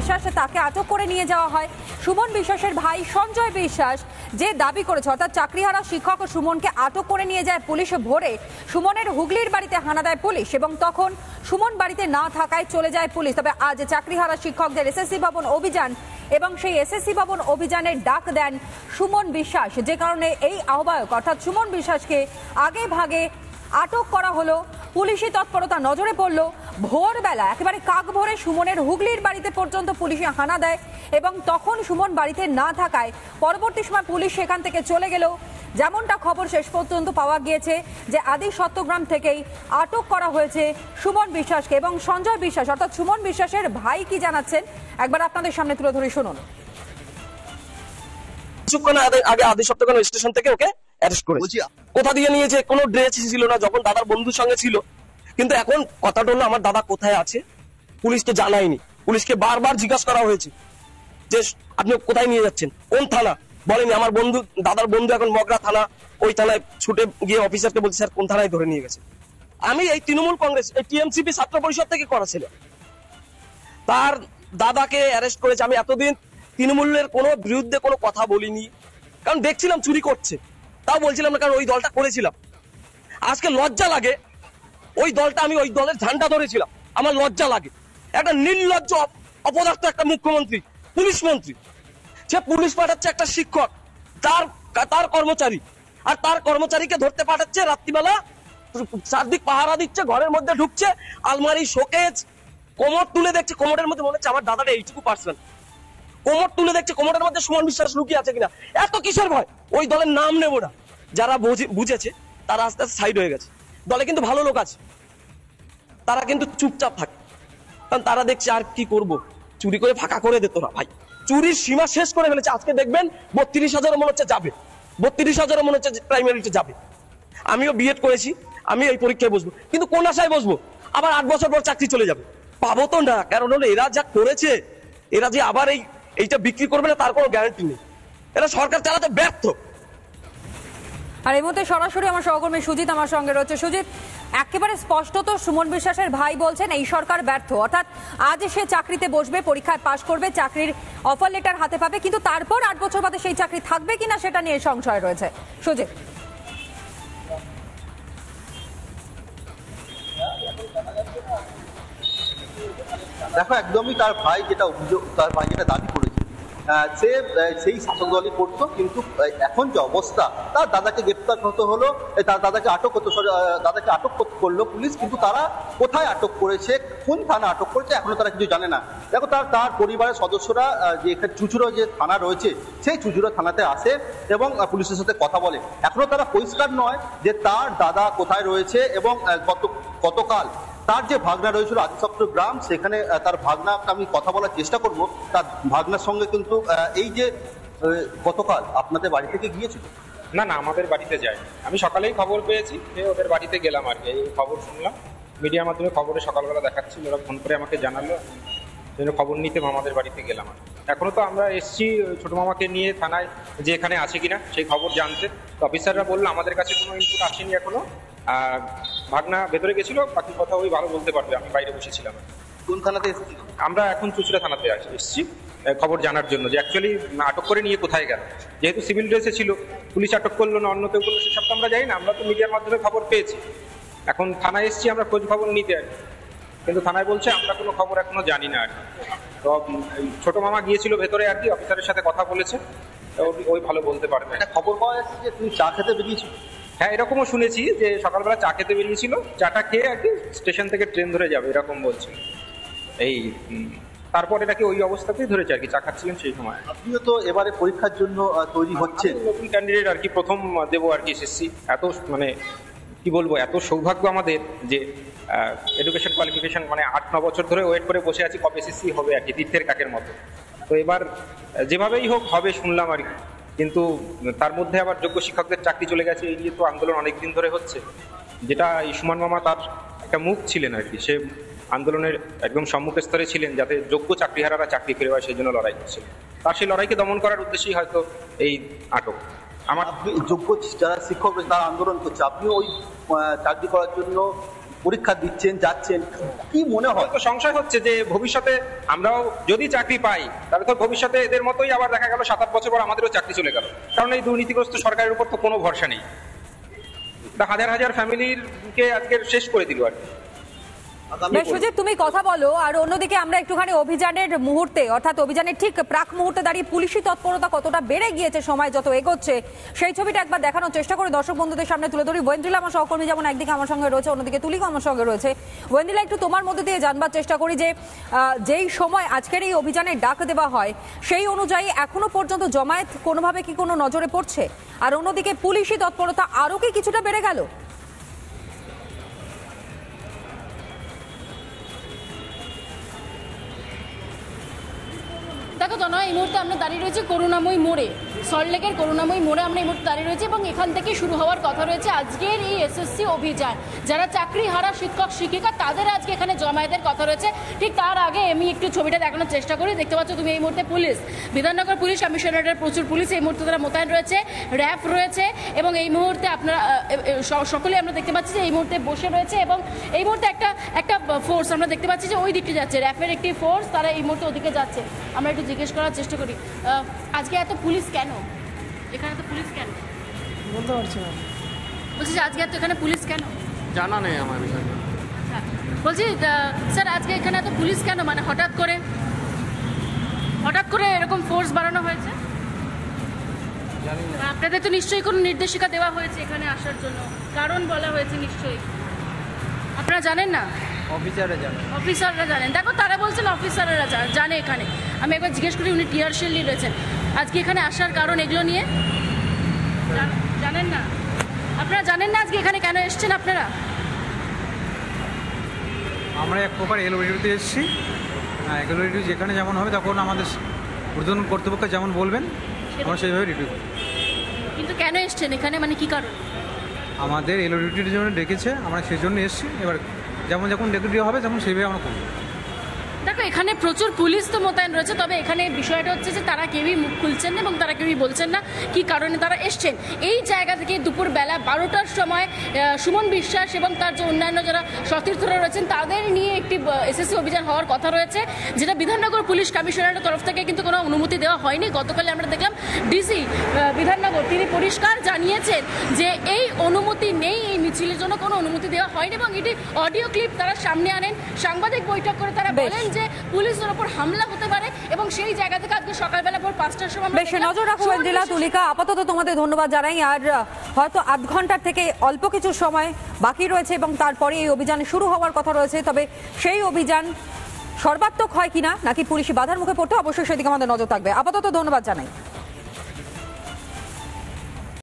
বিশ্বাস, তাকে আটক করে নিয়ে যাওয়া হয়। সুমন বিশ্বাসের ভাই সঞ্জয় বিশ্বাস যে দাবি করেছে, অর্থাৎ চাকরিহারা শিক্ষক সুমনকে আটক করে নিয়ে যায় পুলিশ। ভোরে সুমনের হুগলির বাড়িতে হানা দেয় পুলিশ এবং তখন সুমন বাড়িতে না থাকায় চলে যায় পুলিশ। তবে আজ চাকরিহারা শিক্ষকদের এসএসসি ভবন অভিযান এবং সেই এসএসসি ভবন অভিযানের ডাক দেন সুমন বিশ্বাস, যে কারণে এই আহ্বায়ক অর্থাৎ সুমন বিশ্বাসকে আগে ভাগে আটক করা হলো। পুলিশি তৎপরতা নজরে পড়ল। ভোরবেলা একেবারে কাক ভোরে সুমনের হুগলির বাড়িতে পর্যন্ত পুলিশে হানা দেয় এবং তখন সুমন বাড়িতে না থাকায় পরবর্তী সময় পুলিশ সেখান থেকে চলে গেল। যেমনটা খবর শেষ পর্যন্ত পাওয়া গিয়েছে যে আদি সত্যগ্রাম থেকেই আটক করা হয়েছে সুমন বিশ্বাসকে। এবং সঞ্জয় বিশ্বাস অর্থাৎ সুমন বিশ্বাসের ভাই কি জানাচ্ছেন একবার আপনাদের সামনে তুলে ধরে শুনুন। কিছুক্ষণ আগে আদি সত্যগ্রাম স্টেশন থেকে ওকে অ্যারেস্ট করেছে। কোথা দিয়ে নিয়েছে কোনো ড্রেস ছিল না, যখন দাদার বন্ধুর সঙ্গে ছিল। কিন্তু এখন কথাটা হলো আমার দাদা কোথায় আছে পুলিশ তো জানায়নি। পুলিশকে বারবার জিজ্ঞাসা করা হয়েছে যে আপনি কোথায় নিয়ে যাচ্ছেন, কোন থানা, বলেনি। আমার বন্ধু দাদার বন্ধু এখন মগরা থানা, ওই থানায় ছুটে গিয়ে অফিসারকে বলছে স্যার কোন থানায় ধরে নিয়ে গেছে। আমি এই তৃণমূল কংগ্রেস এই টিএমসিপি ছাত্র পরিষদ থেকে করা ছিল, তার দাদাকে অ্যারেস্ট করেছে। আমি এতদিন তৃণমূলের কোনো বিরুদ্ধে কোনো কথা বলিনি, কারণ দেখছিলাম চুরি করছে, তাও বলছিলাম না, কারণ ওই দলটা করেছিলাম। আজকে লজ্জা লাগে, ওই দলটা আমি ওই দলের ঝান্ডা ধরেছিলাম, আমার লজ্জা লাগে। একটা নির্লজ্জ অপদার্থ একটা মুখ্যমন্ত্রী, পুলিশ মন্ত্রী, সে পুলিশ পাঠাচ্ছে একটা শিক্ষক, তার কর্মচারী, আর তার কর্মচারীকে ধরতে পাঠাচ্ছে রাত্রিবেলা, চারদিক পাহারা দিচ্ছে, ঘরের মধ্যে ঢুকছে, আলমারি শোকেজ, কোমর তুলে দেখছে, কোমরের মধ্যে মনে হচ্ছে আমার দাদাটা এইটুকু পার্সেন্ট, কোমর তুলে দেখছে, কোমরের মধ্যে সুমন বিশ্বাস লুকিয়ে আছে কিনা। এত কিসের ভয়? ওই দলের নাম নেব না, যারা বুঝেছে তারা আস্তে আস্তে সাইড হয়ে গেছে। দলে কিন্তু ভালো লোক আছে, তারা কিন্তু চুপচাপ থাকে, কারণ তারা দেখছে আর কি করব, চুরি করে ফাঁকা করে দিত না ভাই, চুরির সীমা শেষ করে ফেলেছে। আজকে দেখবেন 32,000 মনে হচ্ছে যাবে, 32,000 মনে হচ্ছে প্রাইমারিতে যাবে। আমিও বিএড করেছি, আমি এই পরীক্ষায় বসবো, কিন্তু কোন আশায় বসবো? আবার 8 বছর পর চাকরি চলে যাবে, পাবো তো না। কারণ হলো এরা যা করেছে, এরা যে আবার এইটা বিক্রি করবে না তার কোনো গ্যারান্টি নেই। এরা সরকার চালাতে ব্যর্থ। আর এই মুহূর্তে সরাসরি আমার সহকর্মী সুজিত আমার সঙ্গে রয়েছে। সুজিত, একেবারে স্পষ্টত সুমন বিশ্বাসের ভাই বলছেন এই সরকার ব্যর্থ, অর্থাৎ আজ সে চাকরিতে বসবে, পরীক্ষায় পাশ করবে, চাকরির অফার লেটার হাতে পাবে, কিন্তু তারপর 8 বছর বাদে সেই চাকরি থাকবে কিনা সেটা নিয়ে সংশয় রয়েছে। সুজিত, দেখো, একদমই তার ভাই যেটা অভিযোগ, তার ভাই যেটা দাবি করেছে, সে সেই শাসক দলই করতো, কিন্তু এখন যে অবস্থা, তার দাদাকে গ্রেপ্তার হতে হলো, তার দাদাকে আটক হতো, দাদাকে আটক করলো পুলিশ, কিন্তু তারা কোথায় আটক করেছে, কোন থানা আটক করেছে এখনো তারা কিছু জানে না। দেখো, তার পরিবারের সদস্যরা যে এখানে চুচুড়ো যে থানা রয়েছে সেই চুচুড়ো থানাতে আসে এবং পুলিশের সাথে কথা বলে। এখনো তারা পরিষ্কার নয় যে তার দাদা কোথায় রয়েছে এবং গতকাল তার যে ভাগনা রয়েছিল আদি সত্যগ্রাম, সেখানে তার ভাগনাকে আমি কথা বলার চেষ্টা করব। তার ভাগনার সঙ্গে কিন্তু এই যে গতকাল আপনাদের বাড়ি থেকে গিয়েছিল? না, আমাদের বাড়িতে যায়। আমি সকালেই খবর পেয়েছি, ওদের বাড়িতে গেলাম আর কি, এই খবর শুনলাম মিডিয়ার মাধ্যমে, খবরে সকালবেলা দেখাচ্ছিল, ওরা ফোন করে আমাকে জানালো, জন্য খবর নিতে মামাদের বাড়িতে গেলাম। এখনো তো আমরা এসছি ছোটো মামাকে নিয়ে থানায়, যে এখানে আছে কিনা সেই খবর জানতে। অফিসাররা বললো আমাদের কাছে কোনো ইনপুট আসেনি এখনো। ভাগনা ভেতরে গেছিল, বাকি কথা ওই ভালো বলতে পারবে, আমি বাইরে বসেছিলাম। কোন থানাতে এসেছিল? আমরা এখন চুচুড়া থানাতে এসেছি খবর জানার জন্য যে অ্যাকচুয়ালি আটক করে নিয়ে কোথায় গেল। যেহেতু সিভিল ড্রেসে ছিল, পুলিশ আটক করলো না অন্য কেউ করলো সেসব তো আমরা জানি না, আমরা তো মিডিয়ার মাধ্যমে খবর পেয়েছি। এখন থানায় এসেছি আমরা খোঁজ খবর নিতে, কিন্তু থানায় বলছে আমরা কোনো খবর এখনো জানি না আর কি। তো ছোট মামা গিয়েছিল ভেতরে আর কি, অফিসারের সাথে কথা বলেছে, ওই ভালো বলতে পারবে। একটা খবর পাওয়া যাচ্ছে যে তুমি চা খেতে বেরিয়েছিল? হ্যাঁ, এরকমও শুনেছি যে সকালবেলা চা খেতে বেরিয়েছিল, চাটা খেয়ে আর কি স্টেশন থেকে ট্রেন ধরে যাবে এরকম বলছিল। এই তারপরে নাকি ওই অবস্থাতেই ধরেছে আর কি, চা খাচ্ছিলেন সেই সময়। আপনিও তো এবারে পরীক্ষার জন্য তৈরি হচ্ছেন, নতুন ক্যান্ডিডেট আর কি, প্রথম দেবো আর কি এসএসসি। এত মানে কি বলবো, এত সৌভাগ্য আমাদের যে এডুকেশন কোয়ালিফিকেশন মানে 8-9 বছর ধরে ওয়েট করে বসে আছি কবে এসএসসি হবে আর কি, তীর্থের কাকের মতো। তো এবার যেভাবেই হোক হবে শুনলাম আর কি, কিন্তু তার মধ্যে আবার যোগ্য শিক্ষকদের চাকরি চলে গেছে, এই নিয়ে তো আন্দোলন অনেকদিন ধরে হচ্ছে। যেটা এই সুমন মামা তার একটা মুখ ছিলেন আর কি, সে আন্দোলনের একদম সম্মুখের স্তরে ছিলেন যাতে যোগ্য চাকরিহারারা চাকরি ফিরে পায়, সেই জন্য লড়াই করছিলেন। তার সেই লড়াইকে দমন করার উদ্দেশ্যেই হয়তো এই আটক। আমার যোগ্য যারা শিক্ষক তারা আন্দোলন করছে, আপনি ওই চাকরি করার জন্য পরীক্ষা দিচ্ছেন, যাচ্ছেন, কি মনে হয়? তো সংশয় হচ্ছে যে ভবিষ্যতে আমরাও যদি চাকরি পাই তাহলে তো ভবিষ্যতে এদের মতোই আবার দেখা গেল 7-8 বছর পর আমাদেরও চাকরি চলে গেল, কারণ এই দুর্নীতিগ্রস্ত সরকারের উপর তো কোনো ভরসা নেই। হাজার হাজার ফ্যামিলির কে আজকে শেষ করে দিল আর কি। সুজিত, তুমি কথা বলো। আর অন্যদিকে আমরা একটুখানি অভিযানের মুহূর্তে, অর্থাৎ অভিযানের ঠিক প্রাক মুহূর্তে দাঁড়িয়ে পুলিশি তৎপরতা কতটা বেড়ে গিয়েছে সময় যত এগোচ্ছে সেই ছবিটা একবার দেখানোর চেষ্টা করে দর্শক বন্ধুদের সামনে তুলে ধরি। ওয়েন্দ্রিলা আমার সহকর্মী যেমন একদিকে আমার সঙ্গে রয়েছে, অন্যদিকে তুলিকা আমার সঙ্গে রয়েছে। ওয়েন্দ্রিলা, একটু তোমার মধ্যে দিয়ে জানবার চেষ্টা করি যে যেই সময় আজকের এই অভিযানের ডাক দেওয়া হয় সেই অনুযায়ী এখনো পর্যন্ত জমায়েত কোনোভাবে কি কোনো নজরে পড়ছে? আর অন্যদিকে পুলিশি তৎপরতা আরো কি কিছুটা বেড়ে গেল? দেখো তো নয়, এই মুহূর্তে আমরা দাঁড়িয়ে রয়েছি করুণাময়ী মোড়ে, সল্টলেকের করুণাময়ী মোড়ে আমরা এই মুহূর্তে দাঁড়িয়ে রয়েছি এবং এখান থেকে শুরু হওয়ার কথা রয়েছে আজকের এই এসএসসি অভিযান। যারা চাকরি হারা শিক্ষক শিক্ষিকা তাদের আজকে এখানে জমায়েতের কথা রয়েছে। ঠিক তার আগে আমি একটু ছবিটা দেখানোর চেষ্টা করি। দেখতে পাচ্ছ তুমি এই মুহূর্তে পুলিশ, বিধাননগর পুলিশ কমিশনারেটের প্রচুর পুলিশ এই মুহূর্তে তারা মোতায়েন রয়েছে, র্যাব রয়েছে এবং এই মুহূর্তে আপনারা সকলেই আমরা দেখতে পাচ্ছি যে এই মুহূর্তে বসে রয়েছে এবং এই মুহূর্তে একটা ফোর্স আমরা দেখতে পাচ্ছি যে ওই দিকটি যাচ্ছে, র্যাফের একটি ফোর্স, তারা এই মুহূর্তে ওদিকে যাচ্ছে। আমরা একটু জিজ্ঞেস করার চেষ্টা করি, আজকে এত পুলিশ কেন এখানে? এত পুলিশ কেন বলতে পারছি না। বলছি যে আজকে এত এখানে পুলিশ কেন? জানা নেই আমার বিষয়টা। বলছি স্যার আজকে এখানে এত পুলিশ কেন? মানে হঠাৎ করে এরকম ফোর্স বাড়ানো হয়েছে? জানি না। আপনাদের তো নিশ্চয়ই কোনো নির্দেশিকা দেওয়া হয়েছে এখানে আসার জন্য, কারণ বলা হয়েছে নিশ্চয়ই, আপনারা জানেন না? অফিসাররা জানেন। দেখো তারা বলছেন অফিসাররা জানে এখানে। আমি একবার জিজ্ঞেস করি, উনি টিআর শেল্লি রয়েছেন, আজকে এখানে আসার কারণ এগুলো নিয়ে জানেন না? আপনারা জানেন না আজকে এখানে কেন এসছেন আপনারা? আমরা এক প্রকার এলওডিতে এসেছি। এলওডি যেখানে যেমন হবে তখন আমাদের ঊর্ধ্বতন কর্তৃপক্ষ যেমন বলবেন আমরা সেইভাবে রিভিউ করি। কিন্তু কেন এসছেন এখানে, মানে কি কারণ? আমাদের এলওডিটির জন্য ডেকেছে, আমরা সেই জন্য এসেছি। এবার যখন ডেপুটি হবে তখন সেইভাবে আমরা করব। দেখো এখানে প্রচুর পুলিশ তো মোতায়েন রয়েছে, তবে এখানে বিষয়টা হচ্ছে যে তারা কেউই মুখ খুলছেন না এবং তারা কেউই বলছেন না কি কারণে তারা এসছেন। এই জায়গা থেকে দুপুরবেলা 12টার সময় সুমন বিশ্বাস এবং তার যে অন্যান্য যারা সতীর্থরা রয়েছেন তাদের নিয়ে একটি এসএসসি অভিযান হওয়ার কথা রয়েছে, যেটা বিধাননগর পুলিশ কমিশনারের তরফ থেকে কিন্তু কোনো অনুমতি দেওয়া হয়নি। গতকালে আমরা দেখলাম ডিসি বিধাননগর তিনি পরিষ্কার জানিয়েছেন যে এই অনুমতি নেই, এই মিছিলের জন্য কোনো অনুমতি দেওয়া হয়নি এবং এটি অডিও ক্লিপ তারা সামনে আনেন। সাংবাদিক বৈঠক করে তারা বলেন যে পুলিশের উপর হামলা হতে পারে এবং সেই জায়গা থেকে আজকে সকালবেলা ভোর 5টার সময় বেশ নজর রাখো ওয়েন্দ্রিলা, তুলিকা। আপাতত তোমাদের ধন্যবাদ জানাই। আর হয়তো আধ ঘন্টার থেকে অল্প কিছু সময় বাকি রয়েছে এবং তারপরে এই অভিযান শুরু হওয়ার কথা রয়েছে। তবে সেই অভিযান সর্বাত্মক হয় কিনা নাকি পুলিশি বাধার মুখে পড়তে, অবশ্যই সেদিকে আমাদের নজর থাকবে। আপাতত ধন্যবাদ জানাই।